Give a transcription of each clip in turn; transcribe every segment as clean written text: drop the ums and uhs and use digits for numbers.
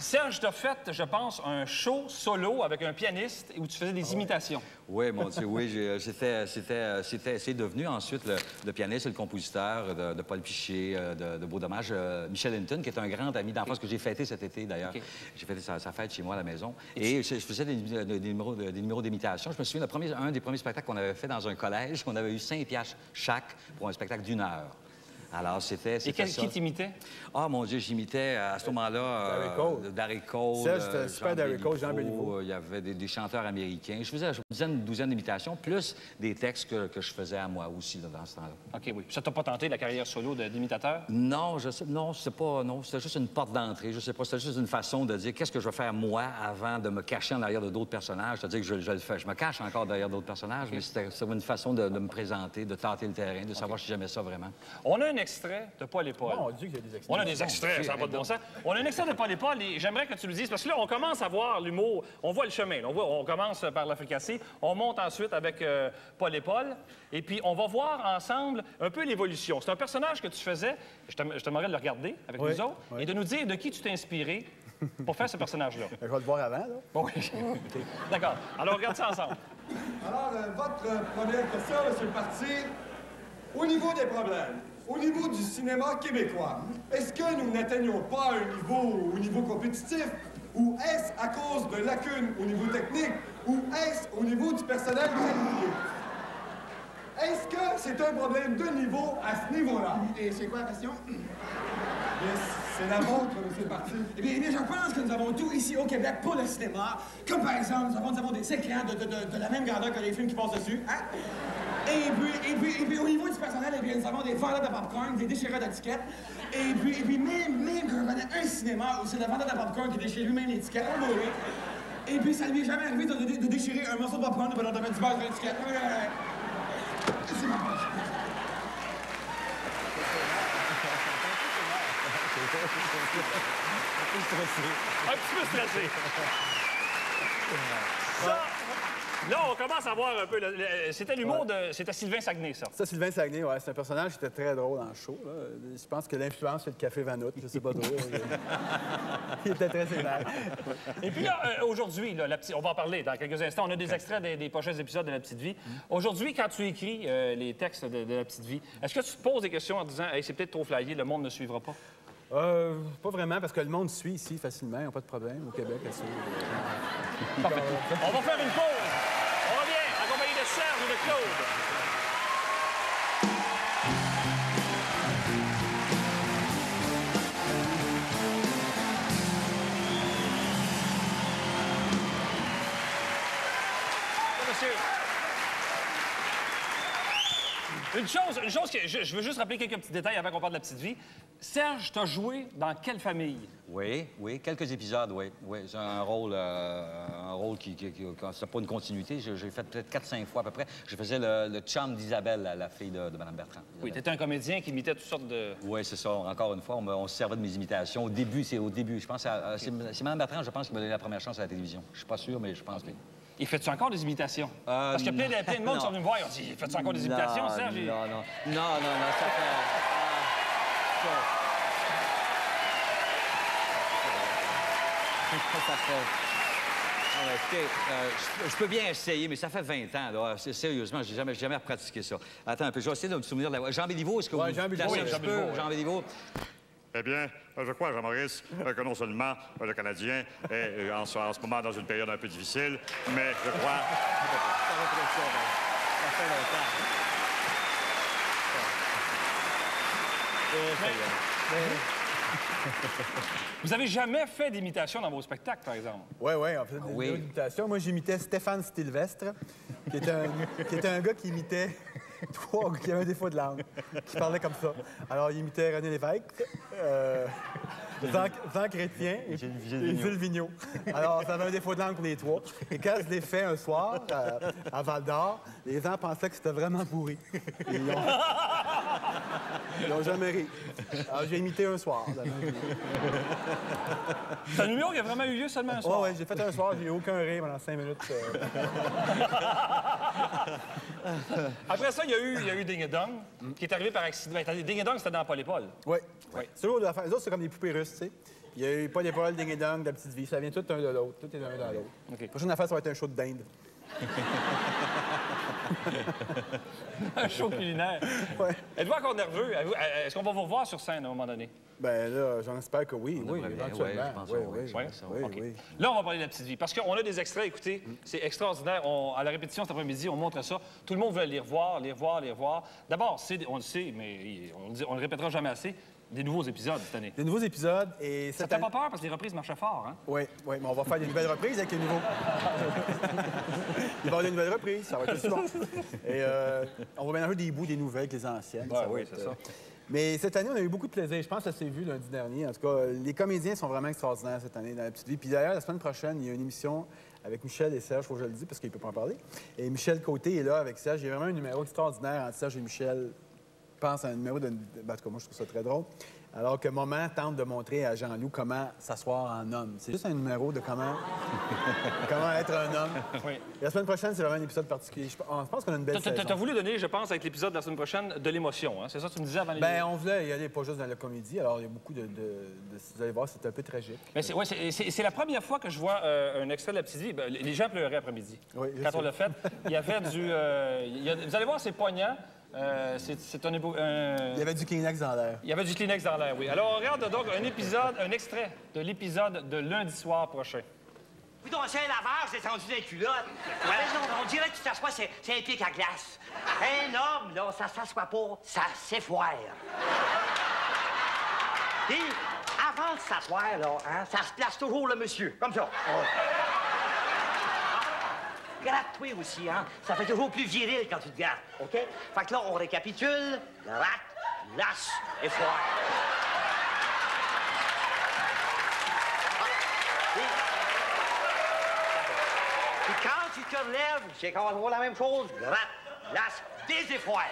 Serge, t'as fait, je pense, un show solo avec un pianiste où tu faisais des imitations. Oui, mon Dieu, oui. C'est devenu ensuite le pianiste et le compositeur de Paul Piché, de Beau Dommage, Michel Hinton, qui est un grand ami d'enfance que j'ai fêté cet été, d'ailleurs. Okay. J'ai fêté sa fête chez moi à la maison. Et je faisais des numéros d'imitation. Je me souviens, un des premiers spectacles qu'on avait fait dans un collège, on avait eu 5 piastres chaque pour un spectacle d'1 heure. Alors, c'était Et qui t'imitait? Ah, mon Dieu, j'imitais à ce moment-là Darry Cole. Ça, c'était super Darry Cole, Jean Béliveau. Il y avait des chanteurs américains. Je faisais une douzaine d'imitations, plus des textes que je faisais à moi aussi là, dans ce temps-là. OK, oui. Ça t'a pas tenté, la carrière solo d'imitateur? Non, c'était juste une porte d'entrée. Je sais pas, c'était juste une façon de dire qu'est-ce que je vais faire moi avant de me cacher en arrière de d'autres personnages. C'est-à-dire que je le fais. Je me cache encore derrière d'autres personnages, okay. Mais c'était une façon de me présenter, de tâter le terrain, de savoir si j'aimais ça vraiment. On a un extrait de Paul et Paul. Non, on dit qu'il y a des extraits. On a des extraits, ça n'a pas de bon sens. On a un extrait de Paul et Paul et j'aimerais que tu le dises parce que là, on commence à voir l'humour. On voit le chemin. Là. On commence par la fricassée. On monte ensuite avec Paul et Paul. Et puis, on va voir ensemble un peu l'évolution. C'est un personnage que tu faisais. Je t'aimerais de le regarder avec nous autres et de nous dire de qui tu t'es inspiré pour faire ce personnage-là. Je vais le voir avant, là. Oui. D'accord. Alors, on regarde ça ensemble. Alors, votre première question, M. le Parti, au niveau des problèmes. Au niveau du cinéma québécois, est-ce que nous n'atteignons pas un niveau compétitif ou est-ce à cause de lacunes au niveau technique ou est-ce au niveau du personnel qualifié? Est-ce que c'est un problème de niveau à ce niveau-là? Et c'est quoi la question? C'est la vôtre, M. le Parti. Eh bien, je pense que nous avons tout ici au Québec pour le cinéma. Comme par exemple, nous avons des écrans de la même grandeur que les films qui passent dessus. Hein? Et puis, au niveau du personnel, eh bien, nous avons des vendeurs de popcorn, des déchireurs d'étiquettes. Et puis même que je connais un cinéma où c'est le vendeur de popcorn qui déchire lui-même l'étiquette. Et puis, ça lui est jamais arrivé de déchirer un morceau de popcorn pendant de mettre du beurre sur l'étiquette. C'est ma poche. Un petit peu stressé. Ça, là, on commence à voir un peu. C'était l'humour de. C'était Sylvain Saguenay, ça. Ça, Sylvain Saguenay, ouais. C'est un personnage qui était très drôle dans le show. Là. Je pense que l'influence, c'est le café Vanout. Je sais pas trop. Il était très sévère. Et puis là, aujourd'hui, on va en parler dans quelques instants. On a des extraits des prochains épisodes de La Petite Vie. Aujourd'hui, quand tu écris les textes de La Petite Vie, est-ce que tu te poses des questions en disant hey, c'est peut-être trop flyé, le monde ne suivra pas? Pas vraiment, parce que le monde suit ici facilement. Ils n'ont pas de problème au Québec à suivre. Parfait. On va faire une pause. On revient, accompagné de Serge et de Claude. Monsieur. Une chose que je veux juste rappeler quelques petits détails avant qu'on parle de La Petite Vie. Serge, t'as joué dans quelle famille? Oui, quelques épisodes, oui. J'ai un rôle qui c'est pas une continuité. J'ai fait peut-être 4-5 fois à peu près. Je faisais le chum d'Isabelle, la fille de Mme Bertrand. Oui, t'étais un comédien qui imitait toutes sortes de... Oui, c'est ça. Encore une fois, on se servait de mes imitations. Au début. Je pense c'est Mme Bertrand, je pense, qui m'a donné la première chance à la télévision. Je suis pas sûr, mais je pense que... Et fais-tu encore des imitations? Parce qu'il y a plein de monde qui sont venus me voir et ont dit fais-tu encore des imitations, Serge? Non, ça fait... Ça fait... je peux bien essayer, mais ça fait 20 ans. Là. Sérieusement, j'ai jamais pratiqué ça. Attends un peu, je vais essayer de me souvenir de la... Jean Béliveau, est-ce que vous... Jean Béliveau, Jean Béliveau. Eh bien, je crois, Jean-Maurice, que non seulement le Canadien est en ce moment dans une période un peu difficile, mais je crois... Ça fait longtemps. Vous avez jamais fait d'imitation dans vos spectacles, par exemple? Oui, on faisait des imitations. Moi, j'imitais Stéphane Sylvestre, qui était un gars qui imitait trois gars qui avaient un défaut de langue, qui parlait comme ça. Alors, il imitait René Lévesque, Jean Chrétien et Jules Vigneault. Alors, ça avait un défaut de langue pour les trois. Et quand je l'ai fait un soir, à Val-d'Or, les gens pensaient que c'était vraiment pourri. Ils n'ont jamais ri. Alors, j'ai imité un soir. C'est un numéro qui a vraiment eu lieu seulement un soir? Oui, j'ai fait un soir, j'ai eu aucun rire pendant 5 minutes. Après ça, il y a eu Ding et Dong, qui est arrivé par accident. Ding et Dong, c'était dans Paul et Paul. Oui. C'est l'autre affaire. Les autres, c'est comme des poupées russes, tu sais. Il y a eu pas d'épaule, ding et dong, de la petite vie. Ça vient tout un de l'autre. Tout est l'un dans l'autre. OK. La prochaine affaire, ça va être un show de dinde. Un show culinaire. Ouais. Êtes-vous encore nerveux? Est-ce qu'on va vous revoir sur scène à un moment donné? Ben là, j'en espère que oui. Oui, devrait bien, éventuellement. ouais, je pense Oui, que oui, oui, je pense que oui, OK. oui. Là, on va parler de la petite vie. Parce qu'on a des extraits, écoutez, c'est extraordinaire. À la répétition cet après-midi, on montre ça. Tout le monde veut les revoir, les revoir, les revoir. D'abord, on le sait, mais on le répétera jamais assez, des nouveaux épisodes cette année. Des nouveaux épisodes et Ça cette t'a année... pas peur parce que les reprises marchaient fort, hein? Oui, oui, mais on va faire des nouvelles reprises avec les nouveaux. Il va y avoir des nouvelles reprises, ça va être aussi bon. Et on va mélanger des bouts des nouvelles avec les anciennes. Ouais, ça va oui, être, c'est ça. Mais cette année, on a eu beaucoup de plaisir. Je pense que ça s'est vu lundi dernier. En tout cas, les comédiens sont vraiment extraordinaires cette année dans La Petite Vie. Puis d'ailleurs, la semaine prochaine, il y a une émission avec Michel et Serge, faut que je le dise, parce qu'il ne peut pas en parler. Et Michel Côté est là avec Serge. Il y a vraiment un numéro extraordinaire entre Serge et Michel. Je pense à un numéro de... En tout cas, moi, je trouve ça très drôle. Alors que Moment tente de montrer à Jean-Loup comment s'asseoir en homme. C'est juste un numéro de comment être un homme. Oui. Et la semaine prochaine, c'est vraiment un épisode particulier. Je pense qu'on a une belle saison. T'as voulu donner, je pense, avec l'épisode de la semaine prochaine, de l'émotion, hein? C'est ça que tu me disais avant les... Ben, on voulait y aller pas juste dans la comédie. Alors, il y a beaucoup de vous allez voir, c'est un peu tragique. Mais c'est la première fois que je vois un extrait de La Petite Vie. Ben, les gens pleuraient après-midi. Oui, je Quand sais. on l'a fait, il y avait du... vous allez voir, c'est poignant. C'est un... Il y avait du Kleenex dans l'air. Il y avait du Kleenex dans l'air, oui. Alors, on regarde donc un extrait de l'épisode de lundi soir prochain. Oui, donc, c'est un lavage descendu dans les culottes. Ouais, non, on dirait que tu t'assois, c'est un pic à glace. Un homme, là, ça s'assoit pas, ça s'effoire. Et avant de s'asseoir, là, hein, ça se place toujours le monsieur, comme ça. Gratte-toi aussi, hein? Ça fait toujours plus viril quand tu te grattes, OK? Fait que là, on récapitule. Gratte, lasse, effoire. Puis quand tu te relèves, c'est qu'on va voir la même chose. Gratte, lasse, déseffoire.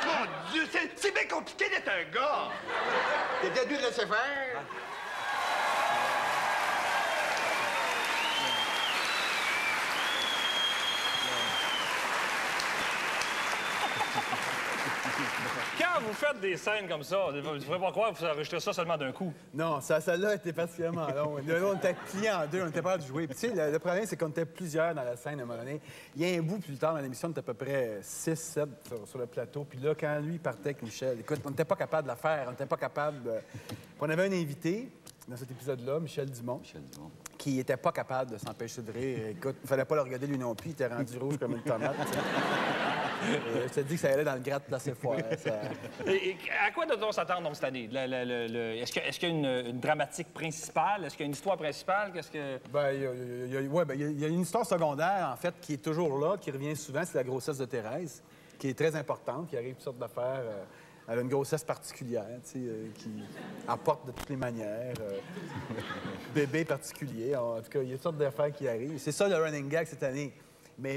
Mon Dieu, c'est bien compliqué d'être un gars. T'es peut-être dû de laisser faire. Quand vous faites des scènes comme ça, vous ne pourrez pas croire que vous enregistrez ça seulement d'un coup. Non, celle-là était particulièrement long. Là, on était pliés en deux, on n'était pas de jouer. Puis, tu sais, le problème, c'est qu'on était plusieurs dans la scène à un moment donné. Il y a un bout plus tard dans l'émission, on était à peu près 6, 7 sur le plateau. Puis là, quand lui partait avec Michel, écoute, on n'était pas capable de la faire. On n'était pas capable de... Puis on avait un invité dans cet épisode-là, Michel Dumont, qui n'était pas capable de s'empêcher de rire. Écoute, il ne fallait pas le regarder lui non plus. Il était rendu rouge comme une tomate. Je te dis que ça allait dans le gratte d'assez fort. Et à quoi doit-on s'attendre donc, cette année? Est-ce qu'il y a une dramatique principale? Est-ce qu'il y a une histoire principale? Qu'est-ce que... Ben, il y a une histoire secondaire, en fait, qui est toujours là, qui revient souvent, c'est la grossesse de Thérèse, qui est très importante, qui arrive toutes sortes d'affaires. Elle a une grossesse particulière, tu sais, qui apporte de toutes les manières. Bébé particulier. En tout cas, il y a toutes sortes d'affaires qui arrivent. C'est ça le running gag cette année. Mais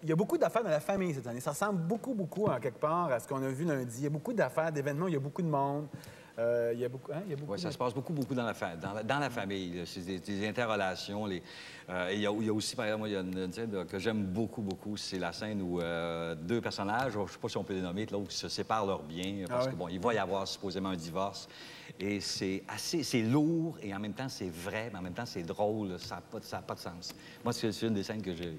il y a beaucoup d'affaires dans la famille cette année. Ça ressemble beaucoup, en quelque part, à ce qu'on a vu lundi. Il y a beaucoup d'affaires, d'événements, il y a beaucoup de monde. Il y a beaucoup... Oui, ça se passe beaucoup dans la famille. Là. C'est des interrelations. Il y a aussi, par exemple, moi, il y a une scène que j'aime beaucoup, c'est la scène où deux personnages, je ne sais pas si on peut les nommer, là, où ils se séparent leurs biens, parce que, bon, il va y avoir supposément un divorce. Et c'est lourd, et en même temps, c'est vrai, mais en même temps, c'est drôle. Là. Ça n'a pas de sens. Moi, c'est une des scènes que j'ai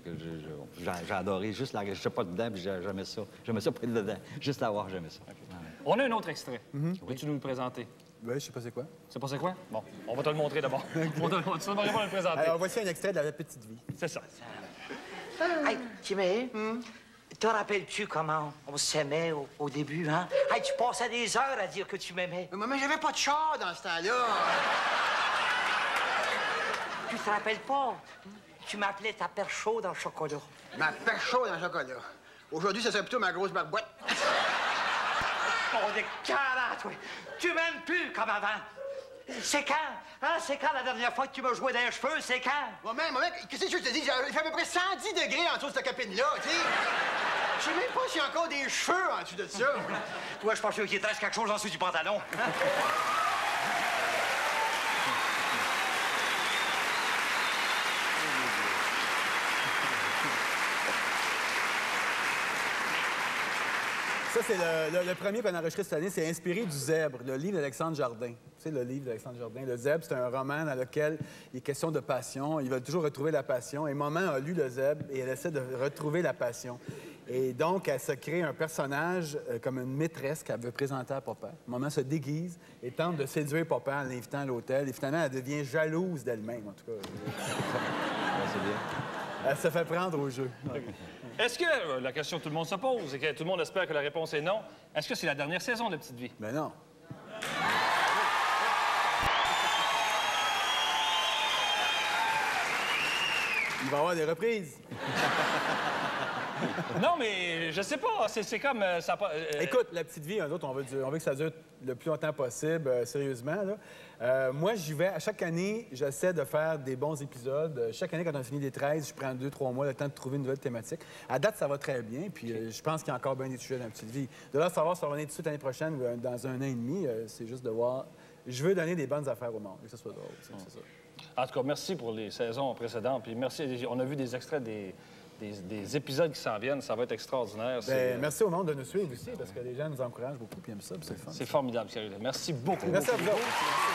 adoré. Juste là, je ne suis pas dedans, puis j'aimais ça. J'aimais ça pour être dedans. Juste à voir, j'aimais ça. Okay. On a un autre extrait. Peux-tu nous le présenter? Oui, je sais pas c'est quoi. C'est pas c'est quoi? Bon, on va te le montrer d'abord. Tu vas pas le présenter. Alors, voici un extrait de La Petite Vie. C'est ça. Hey, Timé, te rappelles-tu comment on s'aimait au début, hein? Hey, tu passais des heures à dire que tu m'aimais. Mais j'avais pas de char dans ce temps-là. Tu te rappelles pas? Tu m'appelais ta perche chaude en chocolat. Ma perche chaude en chocolat. Aujourd'hui, ça serait plutôt ma grosse barboîte. Oh, des carottes, toi! Tu m'aimes plus comme avant. C'est quand? Hein? C'est quand la dernière fois que tu m'as joué dans les cheveux? C'est quand? Maman, qu'est-ce que je te dis? Il fait à peu près 110 degrés en dessous de cette copine-là, tu sais. Je sais même pas s'il y a encore des cheveux en dessous de ça. Toi, je pense qu'il te reste quelque chose en dessous du pantalon. Ça, c'est le premier qu'on a enregistré cette année. C'est inspiré du Zèbre, le livre d'Alexandre Jardin. sais, le livre d'Alexandre Jardin. Le Zèbre, c'est un roman dans lequel il est question de passion. Ils veulent toujours retrouver la passion. Et Maman a lu le Zèbre et elle essaie de retrouver la passion. Et donc, elle se crée un personnage comme une maîtresse qu'elle veut présenter à papa. Maman se déguise et tente de séduire papa en l'invitant à l'hôtel. Et finalement, elle devient jalouse d'elle-même, en tout cas. C'est bien. Elle se fait prendre au jeu. Est-ce que, la question que tout le monde se pose et que tout le monde espère que la réponse est non, est-ce que c'est la dernière saison de Petite Vie? Mais non. Il va y avoir des reprises. Non, mais je sais pas. C'est comme... ça, Écoute, La Petite Vie, on veut que ça dure le plus longtemps possible, sérieusement. Là. Moi, j'y vais. À chaque année, j'essaie de faire des bons épisodes. Chaque année, quand on finit les 13, je prends 2-3 mois le temps de trouver une nouvelle thématique. À date, ça va très bien. Puis je pense qu'il y a encore bien des sujets dans La Petite Vie. De là, savoir si ça va venir tout de suite l'année prochaine ou dans un an et demi, c'est juste de voir. Je veux donner des bonnes affaires au monde, que ce soit drôle. C'est ça. En tout cas, merci pour les saisons précédentes. Puis merci. On a vu des extraits des épisodes qui s'en viennent. Ça va être extraordinaire. Merci au monde de nous suivre aussi, parce que les gens nous encouragent beaucoup, puis aiment ça, puis c'est le fun. C'est formidable, sérieux. Merci beaucoup. Merci à vous. Merci.